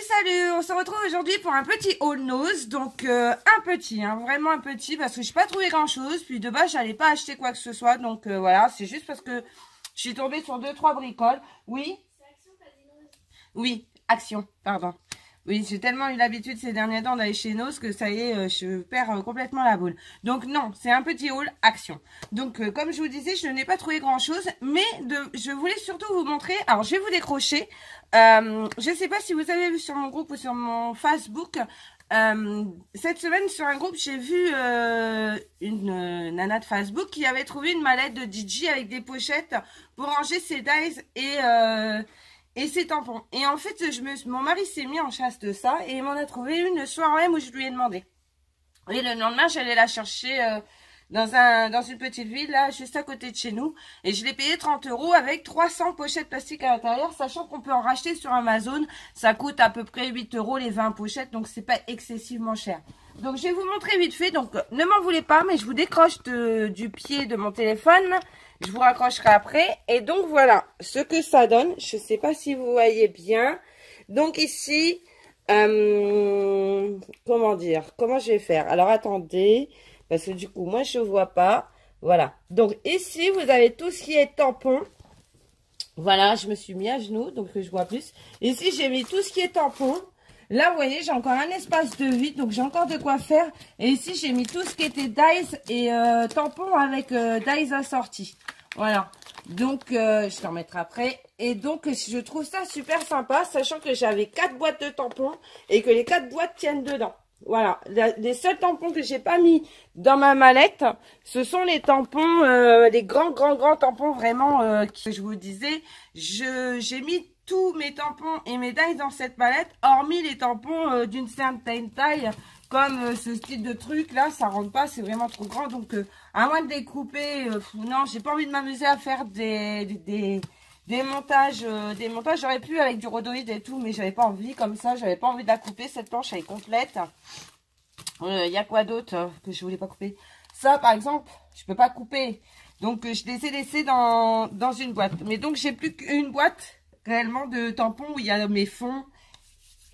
Salut, on se retrouve aujourd'hui pour un petit haul nose, donc un petit, hein, vraiment un petit, parce que je n'ai pas trouvé grand chose, puis de base j'allais pas acheter quoi que ce soit, donc voilà, c'est juste parce que je suis tombée sur 2-3 bricoles. Oui. Oui, Action, pardon. Oui, j'ai tellement eu l'habitude ces derniers temps d'aller chez Nose que ça y est, je perds complètement la boule. Donc non, c'est un petit haul Action. Donc comme je vous disais, je n'ai pas trouvé grand chose, mais je voulais surtout vous montrer. Alors je vais vous décrocher. Je ne sais pas si vous avez vu sur mon groupe ou sur mon Facebook. Cette semaine sur un groupe, j'ai vu une nana de Facebook qui avait trouvé une mallette de DJ avec des pochettes pour ranger ses dies et ses tampons. Et en fait, mon mari s'est mis en chasse de ça et il m'en a trouvé une le soir même où je lui ai demandé. Et le lendemain, j'allais la chercher dans une petite ville, là, juste à côté de chez nous. Et je l'ai payé 30 € avec 300 pochettes plastiques à l'intérieur, sachant qu'on peut en racheter sur Amazon. Ça coûte à peu près 8 € les 20 pochettes, donc c'est pas excessivement cher. Donc je vais vous montrer vite fait. Donc ne m'en voulez pas, mais je vous décroche du pied de mon téléphone. Je vous raccrocherai après. Et donc voilà ce que ça donne. Je ne sais pas si vous voyez bien. Donc ici, comment dire? Comment je vais faire? Alors attendez, parce que du coup moi je ne vois pas. Voilà. Donc ici vous avez tout ce qui est tampon. Voilà, je me suis mis à genoux, donc que je vois plus. Ici j'ai mis tout ce qui est tampon. Là, vous voyez, j'ai encore un espace de vide, donc j'ai encore de quoi faire. Et ici, j'ai mis tout ce qui était dies et tampons avec dies assortis. Voilà. Donc, je te remettrai après. Et donc, je trouve ça super sympa, sachant que j'avais 4 boîtes de tampons et que les 4 boîtes tiennent dedans. Voilà. Les seuls tampons que j'ai pas mis dans ma mallette, ce sont les tampons, les grands tampons vraiment que je vous disais. J'ai mis tous mes tampons et mes dies dans cette mallette, hormis les tampons d'une certaine taille, comme ce style de truc là, ça rentre pas, c'est vraiment trop grand, donc à moins de découper, non, j'ai pas envie de m'amuser à faire des montages, j'aurais pu avec du rhodoïde et tout, mais j'avais pas envie, comme ça, j'avais pas envie de la couper, cette planche elle est complète. Il y a quoi d'autre que je voulais pas couper? Ça par exemple, je peux pas couper, donc je les ai laissés dans une boîte, mais donc j'ai plus qu'une boîte réellement de tampons où il y a mes fonds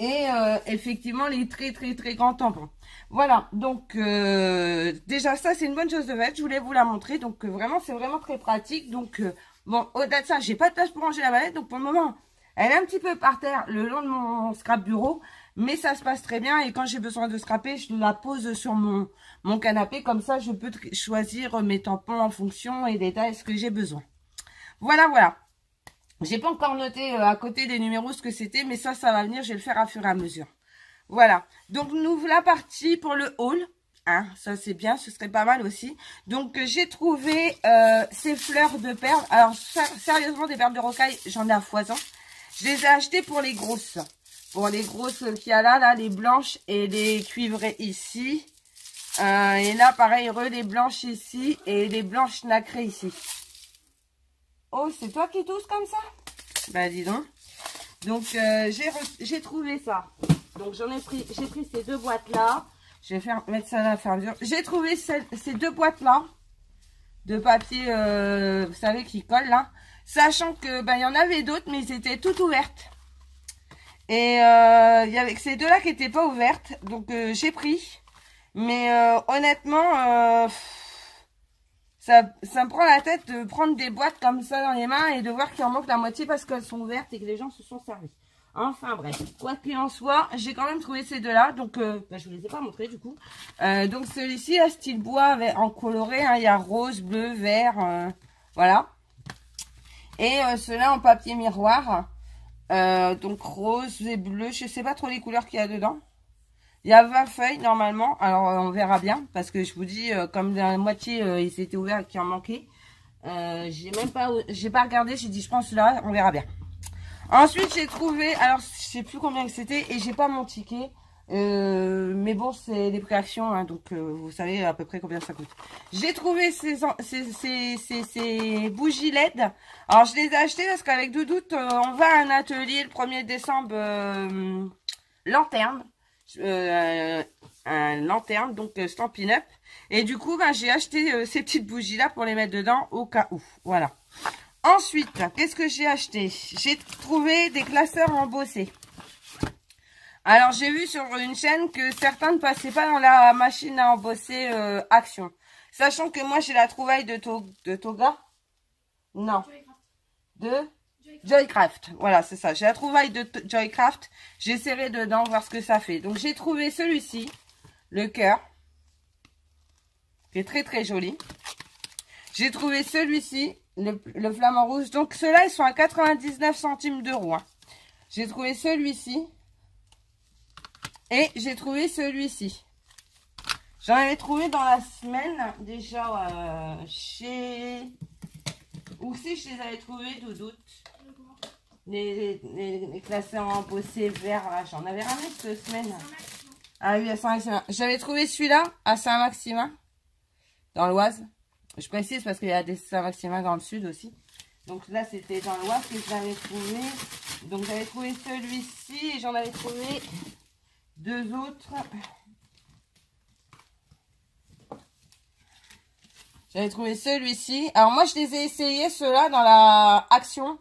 et effectivement les très grands tampons. Voilà, donc déjà ça c'est une bonne chose de faite, je voulais vous la montrer, donc vraiment c'est vraiment très pratique. Donc bon, au-delà de ça, j'ai pas de place pour ranger la mallette, donc pour le moment elle est un petit peu par terre le long de mon scrap bureau, mais ça se passe très bien et quand j'ai besoin de scraper, je la pose sur mon canapé, comme ça je peux choisir mes tampons en fonction et des tailles que j'ai besoin. Voilà. J'ai pas encore noté à côté des numéros ce que c'était, mais ça va venir, je vais le faire à fur et à mesure. Voilà, donc nous voilà partis pour le haul. Hein, ça c'est bien, ce serait pas mal aussi. Donc j'ai trouvé ces fleurs de perles. Alors sérieusement, des perles de rocaille, j'en ai à foison. Je les ai achetées pour les grosses. Pour les grosses qu'il y a là, les blanches et les cuivrées ici. Et là pareil, les blanches ici et les blanches nacrées ici. Oh, c'est toi qui tousses comme ça? Bah dis donc. Donc j'ai trouvé ça. Donc j'ai pris ces deux boîtes là. Je vais mettre ça à la fermeture. J'ai trouvé ces deux boîtes là de papier, vous savez, qui collent là. Sachant que il y en avait d'autres, mais ils étaient toutes ouvertes. Et il y avait que ces deux là qui n'étaient pas ouvertes. Donc j'ai pris. Mais honnêtement, ça me prend la tête de prendre des boîtes comme ça dans les mains et de voir qu'il en manque la moitié parce qu'elles sont ouvertes et que les gens se sont servis. Enfin bref, quoi qu'il en soit, j'ai quand même trouvé ces deux-là. Donc, je vous les ai pas montrés du coup. Donc celui-ci, à style bois en coloré, hein, il y a rose, bleu, vert, voilà. Et ceux-là en papier miroir, donc rose et bleu. Je sais pas trop les couleurs qu'il y a dedans. Il y a 20 feuilles normalement, alors on verra bien, parce que je vous dis, comme la moitié ils étaient ouverts et qu'il en manquait, j'ai pas regardé, j'ai dit je pense là, on verra bien. Ensuite j'ai trouvé, alors je sais plus combien c'était et j'ai pas mon ticket, mais bon c'est les préactions, hein, donc vous savez à peu près combien ça coûte. J'ai trouvé ces bougies LED, alors je les ai achetées parce qu'avec Doudoute on va à un atelier le 1er décembre, lanterne. Un lanterne, donc Stampin' Up, et du coup j'ai acheté ces petites bougies là pour les mettre dedans au cas où. Voilà. Ensuite, qu'est-ce que j'ai acheté? J'ai trouvé des classeurs embossés. Alors, j'ai vu sur une chaîne que certains ne passaient pas dans la machine à embosser Action. Sachant que moi, j'ai la trouvaille de Toga. Non. De Joycraft. Voilà, c'est ça. J'ai la trouvaille de Joycraft. J'essaierai dedans, voir ce que ça fait. Donc, j'ai trouvé celui-ci. Le cœur. Qui est très, très joli. J'ai trouvé celui-ci. Le flamant rouge. Donc, ceux-là, ils sont à 99 centimes d'euros. Hein. J'ai trouvé celui-ci. Et j'ai trouvé celui-ci. J'en avais trouvé dans la semaine, déjà, chez... Où c'est je les avais trouvés, Doudoute? Les classés en bossé vert, là. J'en avais ramené cette semaine. Ah oui, à Saint-Maximin. J'avais trouvé celui-là, à Saint-Maximin, dans l'Oise. Je précise parce qu'il y a des Saint-Maximin dans le sud aussi. Donc là, c'était dans l'Oise que je l'avais trouvé. Donc j'avais trouvé celui-ci et j'en avais trouvé deux autres. J'avais trouvé celui-ci. Alors moi, je les ai essayés, ceux-là, dans la Action.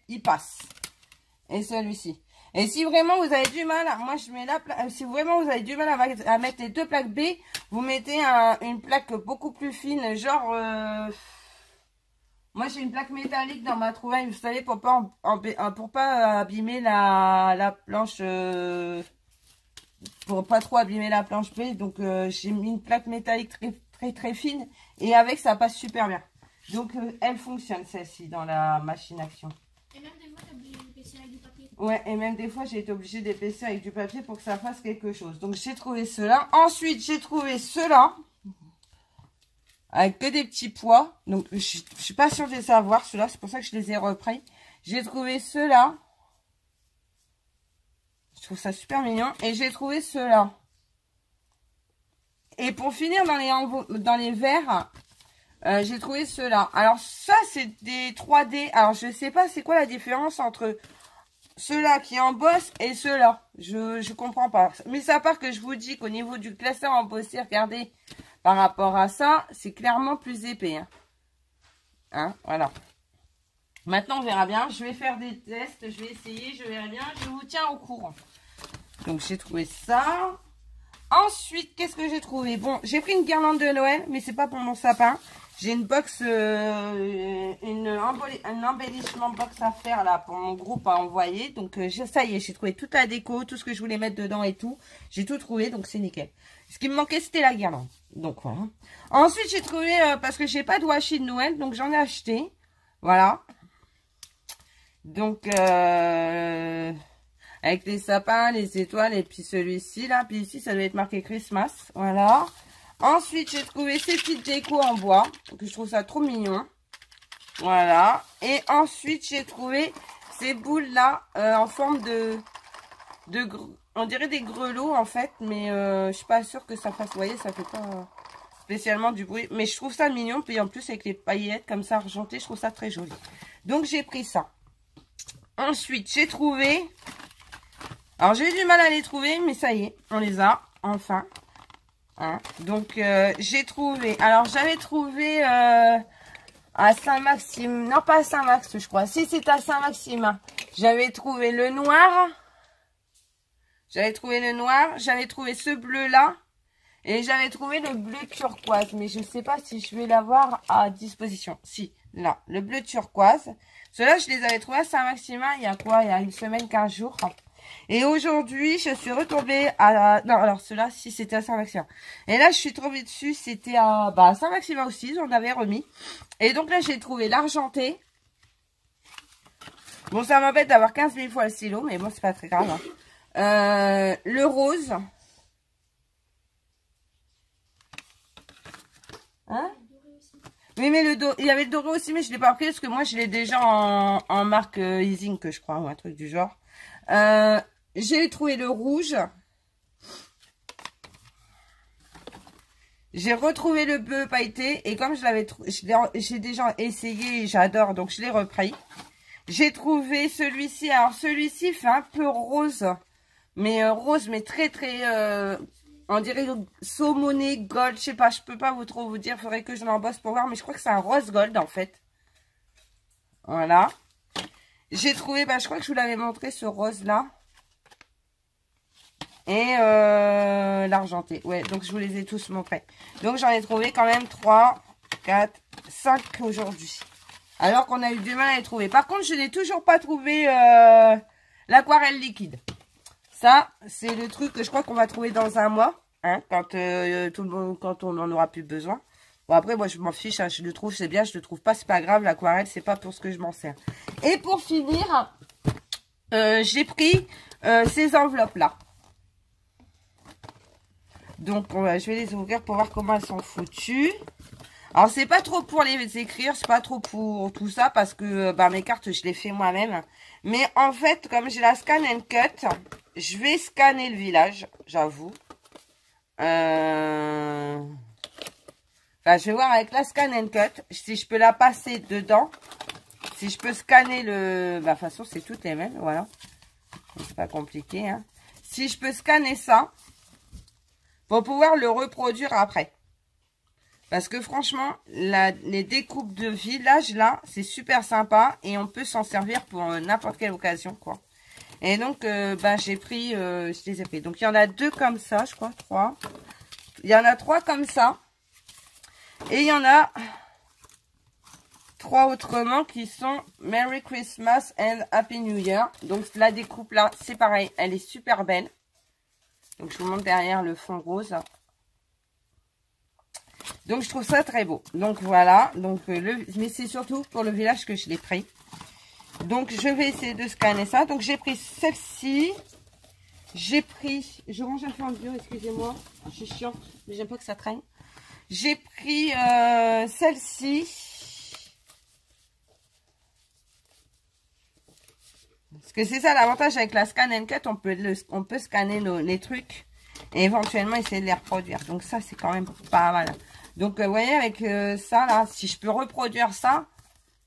Ils passent. Et celui-ci. Et si vraiment vous avez du mal, moi je mets la plaque. Si vraiment vous avez du mal à mettre les deux plaques B, vous mettez une plaque beaucoup plus fine. Genre, moi j'ai une plaque métallique dans ma trouvaille, vous savez, pour pas abîmer la planche. Pour pas trop abîmer la planche B. Donc j'ai mis une plaque métallique très fine. Et avec ça passe super bien. Donc elle fonctionne celle-ci dans la machine Action. Et même des fois t'es obligé d'épaissir avec du papier. Ouais, et même des fois j'ai été obligée d'épaissir avec du papier pour que ça fasse quelque chose. Donc j'ai trouvé cela. Ensuite j'ai trouvé cela. Avec que des petits pois. Donc je suis pas sûre de les savoir ceux-là. C'est pour ça que je les ai repris. J'ai trouvé ceux-là. Je trouve ça super mignon. Et j'ai trouvé ceux-là. Et pour finir dans les verres, j'ai trouvé ceux-là. Alors ça c'est des 3D. Alors je sais pas c'est quoi la différence entre ceux-là qui embossent et ceux-là. Je comprends pas. Mais ça part que je vous dis qu'au niveau du classeur embossé, regardez, par rapport à ça, c'est clairement plus épais. Hein, voilà. Maintenant on verra bien. Je vais faire des tests. Je vais essayer. Je verrai bien. Je vous tiens au courant. Donc j'ai trouvé ça. Ensuite, qu'est-ce que j'ai trouvé? Bon, j'ai pris une guirlande de Noël, mais c'est pas pour mon sapin. J'ai une box, un embellissement box à faire là pour mon groupe à envoyer. Donc ça y est, j'ai trouvé toute la déco, tout ce que je voulais mettre dedans et tout. J'ai tout trouvé, donc c'est nickel. Ce qui me manquait, c'était la guirlande. Donc voilà. Ensuite, j'ai trouvé, parce que j'ai pas de washi de Noël, donc j'en ai acheté. Voilà. Donc, avec les sapins, les étoiles, et puis celui-ci, là. Puis ici, ça doit être marqué Christmas. Voilà. Ensuite, j'ai trouvé ces petites décos en bois. Donc, je trouve ça trop mignon. Voilà. Et ensuite, j'ai trouvé ces boules-là, en forme on dirait des grelots, en fait. Mais je suis pas sûre que ça fasse, vous voyez, ça fait pas spécialement du bruit. Mais je trouve ça mignon. Puis en plus, avec les paillettes comme ça argentées, je trouve ça très joli. Donc, j'ai pris ça. Ensuite, j'ai trouvé... Alors, j'ai eu du mal à les trouver, mais ça y est, on les a, enfin. Hein. Donc, j'ai trouvé... Alors, j'avais trouvé à Saint-Maximin... Non, pas à Saint-Max, je crois. Si, c'est à Saint-Maximin. J'avais trouvé le noir. J'avais trouvé ce bleu-là. Et j'avais trouvé le bleu turquoise. Mais je ne sais pas si je vais l'avoir à disposition. Si, là, le bleu turquoise. Ceux-là, je les avais trouvés à Saint-Maximin il y a quoi? Il y a une semaine, 15 jours. Et aujourd'hui, je suis retombée à... Non, alors ceux-là, si c'était à Saint-Maximin. Et là, je suis tombée dessus, c'était à Saint-Maximin aussi, j'en avais remis. Et donc là, j'ai trouvé l'argenté. Bon, ça m'embête d'avoir 15 000 fois le stylo, mais bon, c'est pas très grave. Hein. Le rose. Hein? Oui, mais il y avait le doré aussi, mais je ne l'ai pas pris parce que moi, je l'ai déjà en marque Easing, que je crois, ou un truc du genre. J'ai trouvé le rouge. J'ai retrouvé le bleu pailleté. Et comme j'ai déjà essayé et j'adore, donc je l'ai repris. J'ai trouvé celui-ci. Alors celui-ci fait un peu rose. Mais rose, mais très on dirait saumoné, gold. Je sais pas, je peux pas trop vous dire. Faudrait que je l'embosse pour voir. Mais je crois que c'est un rose gold en fait. Voilà. J'ai trouvé, je crois que je vous l'avais montré ce rose là. et l'argenté. Ouais, donc je vous les ai tous montrés. Donc j'en ai trouvé quand même 3, 4, 5 aujourd'hui. Alors qu'on a eu du mal à les trouver. Par contre, je n'ai toujours pas trouvé l'aquarelle liquide. Ça, c'est le truc que je crois qu'on va trouver dans un mois. Hein, quand, tout le monde, quand on n'en aura plus besoin. Bon, après, moi, je m'en fiche. Hein, je le trouve, c'est bien. Je le trouve pas, c'est pas grave. L'aquarelle, c'est pas pour ce que je m'en sers. Et pour finir, j'ai pris ces enveloppes-là. Donc, je vais les ouvrir pour voir comment elles sont foutues. Alors, c'est pas trop pour les écrire, c'est pas trop pour tout ça, parce que mes cartes, je les fais moi-même. Mais en fait, comme j'ai la Scan and Cut, je vais scanner le village, j'avoue. Enfin, je vais voir avec la Scan and Cut, si je peux la passer dedans. Si je peux scanner le... de toute façon, c'est toutes les mêmes, voilà. C'est pas compliqué, hein. Si je peux scanner ça, pour pouvoir le reproduire après. Parce que franchement, les découpes de village, là, c'est super sympa. Et on peut s'en servir pour n'importe quelle occasion, quoi. Et donc, j'ai pris, je les ai pris. Donc, il y en a 2 comme ça, je crois, 3. Il y en a 3 comme ça. Et il y en a 3 autrement qui sont Merry Christmas and Happy New Year. Donc, la découpe, là, c'est pareil. Elle est super belle. Donc, je vous montre derrière le fond rose. Donc, je trouve ça très beau. Donc, voilà. Donc, mais c'est surtout pour le village que je l'ai pris. Donc, je vais essayer de scanner ça. Donc, j'ai pris celle-ci. J'ai pris... Je range un peu en dur, excusez-moi. Je suis chiante, mais j'aime pas que ça traîne. J'ai pris celle-ci. Parce que c'est ça l'avantage avec la Scan and Cut. On peut scanner les trucs. Et éventuellement essayer de les reproduire. Donc, ça, c'est quand même pas mal. Donc, vous voyez, avec ça, là, si je peux reproduire ça...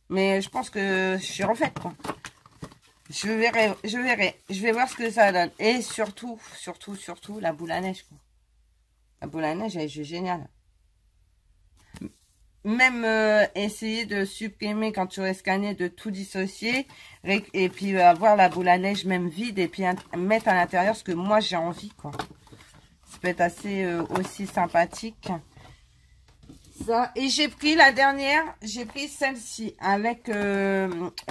Mais je pense que je suis refaite, quoi. Je verrai. Je vais voir ce que ça donne. Et surtout, la boule à neige, quoi. La boule à neige, elle est juste géniale. Même essayer de supprimer, quand tu aurais scanné, de tout dissocier. Et puis avoir la boule à neige même vide. Et puis mettre à l'intérieur ce que moi j'ai envie, quoi. Ça peut être assez aussi sympathique. Ça. Et j'ai pris la dernière, j'ai pris celle-ci avec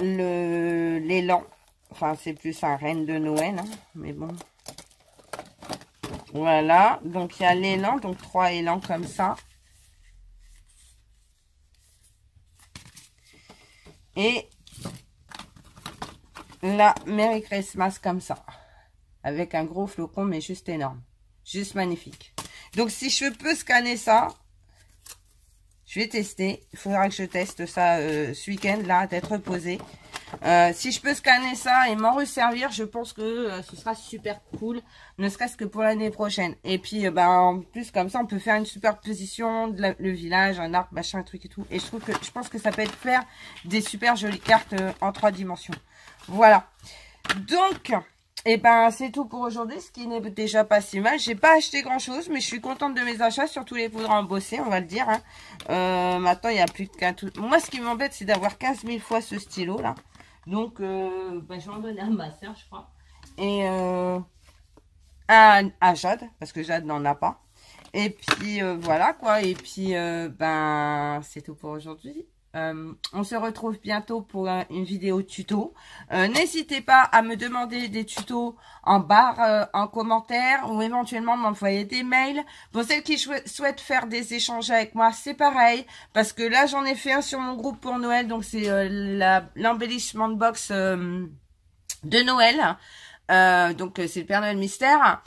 l'élan. Enfin, c'est plus un reine de Noël, hein, mais bon. Voilà, donc il y a l'élan, donc 3 élans comme ça. Et la Merry Christmas comme ça. Avec un gros flocon, mais juste énorme. Juste magnifique. Donc, si je peux scanner ça... Je vais tester. Il faudra que je teste ça ce week-end, là, d'être reposé. Si je peux scanner ça et m'en resservir, je pense que ce sera super cool. Ne serait-ce que pour l'année prochaine. Et puis, en plus, comme ça, on peut faire une superposition de le village, un arbre, machin, un truc et tout. Et je pense que ça peut être faire des super jolies cartes en 3 dimensions. Voilà. Donc... Et c'est tout pour aujourd'hui, ce qui n'est déjà pas si mal. J'ai pas acheté grand chose, mais je suis contente de mes achats, surtout les poudres embossées, on va le dire. Hein. Maintenant, il n'y a plus qu'un tout. Moi, ce qui m'embête, c'est d'avoir 15 000 fois ce stylo là. Donc, je vais en donner à ma soeur, je crois. Et à Jade, parce que Jade n'en a pas. Et puis, voilà quoi. Et puis, c'est tout pour aujourd'hui. On se retrouve bientôt pour une vidéo tuto. N'hésitez pas à me demander des tutos en barre, en commentaire ou éventuellement m'envoyer des mails. Pour celles qui souhaitent faire des échanges avec moi, c'est pareil. Parce que là, j'en ai fait un sur mon groupe pour Noël. Donc, c'est l'embellissement de box de Noël. Donc, c'est le Père Noël Mystère.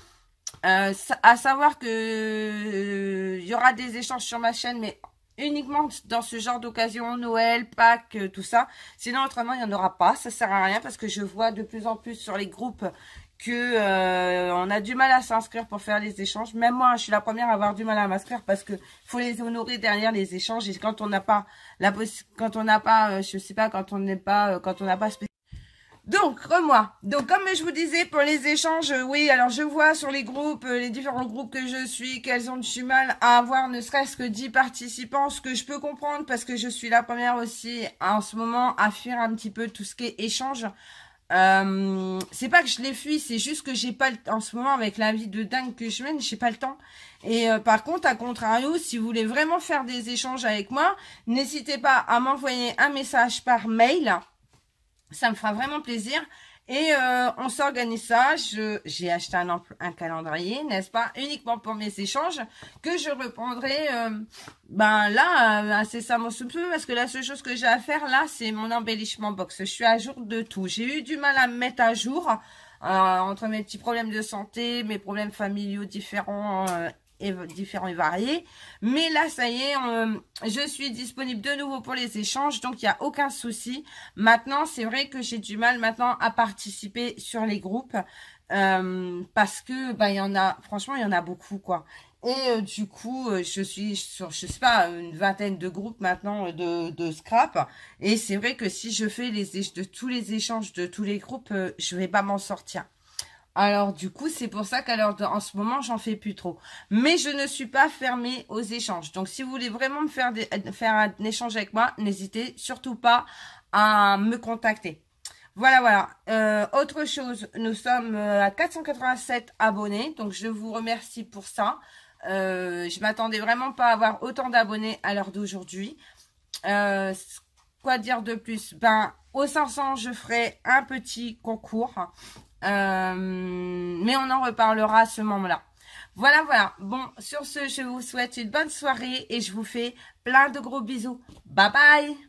À savoir que il y aura des échanges sur ma chaîne, mais uniquement dans ce genre d'occasion, Noël, Pâques, tout ça. Sinon, autrement, il n'y en aura pas. Ça sert à rien parce que je vois de plus en plus sur les groupes que on a du mal à s'inscrire pour faire les échanges. Même moi, je suis la première à avoir du mal à m'inscrire parce que faut les honorer derrière les échanges. Et quand on n'a pas quand on n'a pas donc, moi. Donc, comme je vous disais, pour les échanges, oui, alors je vois sur les groupes, les différents groupes que je suis, qu'elles ont du mal à avoir ne serait-ce que 10 participants, ce que je peux comprendre parce que je suis la première aussi, en ce moment, à fuir un petit peu tout ce qui est échange. C'est pas que je les fuis, c'est juste que j'ai pas en ce moment avec la vie de dingue que je mène, j'ai pas le temps. Et par contre, à contrario, si vous voulez vraiment faire des échanges avec moi, n'hésitez pas à m'envoyer un message par mail. Ça me fera vraiment plaisir. Et on s'organise ça. J'ai acheté un calendrier, n'est-ce pas, uniquement pour mes échanges, que je reprendrai ben là, incessamment sous peu, parce que la seule chose que j'ai à faire là, c'est mon embellissement box. Je suis à jour de tout. J'ai eu du mal à me mettre à jour entre mes petits problèmes de santé, mes problèmes familiaux différents et variés. Mais là, ça y est, je suis disponible de nouveau pour les échanges, donc il n'y a aucun souci. Maintenant, c'est vrai que j'ai du mal maintenant à participer sur les groupes parce que bah il y en a, franchement, il y en a beaucoup quoi. Et du coup, je suis sur, je sais pas, une vingtaine de groupes maintenant de scrap. Et c'est vrai que si je fais tous les échanges de tous les groupes, je vais pas m'en sortir. Alors du coup, c'est pour ça en ce moment, j'en fais plus trop. Mais je ne suis pas fermée aux échanges. Donc si vous voulez vraiment me faire un échange avec moi, n'hésitez surtout pas à me contacter. Voilà, voilà. Autre chose, nous sommes à 487 abonnés. Donc je vous remercie pour ça. Je m'attendais vraiment pas à avoir autant d'abonnés à l'heure d'aujourd'hui. Quoi dire de plus? Ben, aux 500, je ferai un petit concours. Mais on en reparlera à ce moment-là. Voilà, voilà. Bon, sur ce, je vous souhaite une bonne soirée et je vous fais plein de gros bisous. Bye bye!